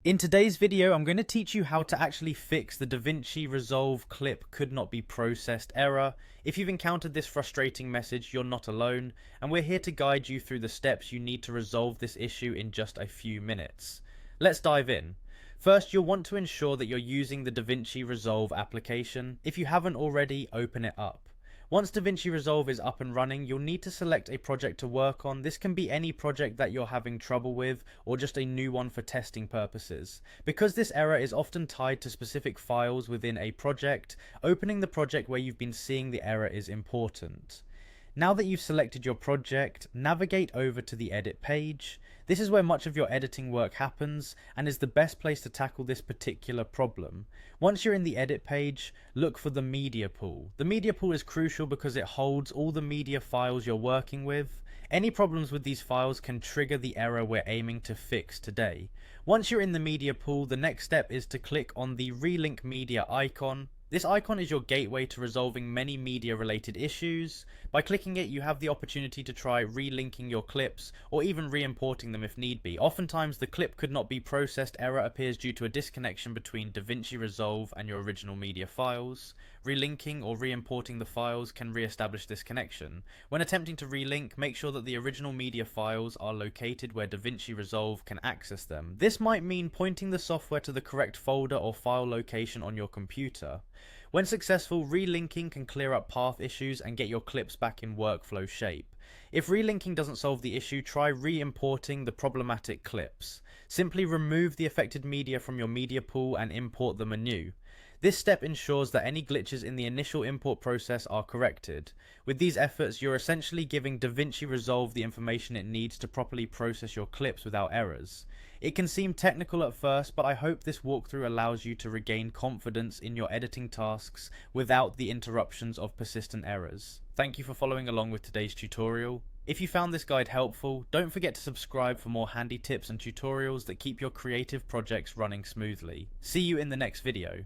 In today's video, I'm going to teach you how to actually fix the Davinci Resolve clip could not be processed error. If you've encountered this frustrating message, you're not alone, and we're here to guide you through the steps you need to resolve this issue in just a few minutes. Let's dive in. First, you'll want to ensure that you're using the Davinci Resolve application. If you haven't already, open it up. Once Davinci Resolve is up and running, you'll need to select a project to work on. This can be any project that you're having trouble with, or just a new one for testing purposes. Because this error is often tied to specific files within a project, opening the project where you've been seeing the error is important. Now that you've selected your project, navigate over to the edit page. This is where much of your editing work happens and is the best place to tackle this particular problem. Once you're in the edit page, look for the media pool. The media pool is crucial because it holds all the media files you're working with. Any problems with these files can trigger the error we're aiming to fix today. Once you're in the media pool, the next step is to click on the Relink Media icon. This icon is your gateway to resolving many media related issues. By clicking it, you have the opportunity to try relinking your clips or even re-importing them if need be. Oftentimes the clip could not be processed error appears due to a disconnection between Davinci Resolve and your original media files. Relinking or re-importing the files can re-establish this connection. When attempting to relink, make sure that the original media files are located where Davinci Resolve can access them. This might mean pointing the software to the correct folder or file location on your computer. When successful, relinking can clear up path issues and get your clips back in workflow shape. If relinking doesn't solve the issue, try re-importing the problematic clips. Simply remove the affected media from your media pool and import them anew. This step ensures that any glitches in the initial import process are corrected. With these efforts, you're essentially giving Davinci Resolve the information it needs to properly process your clips without errors. It can seem technical at first, but I hope this walkthrough allows you to regain confidence in your editing tasks without the interruptions of persistent errors. Thank you for following along with today's tutorial. If you found this guide helpful, don't forget to subscribe for more handy tips and tutorials that keep your creative projects running smoothly. See you in the next video.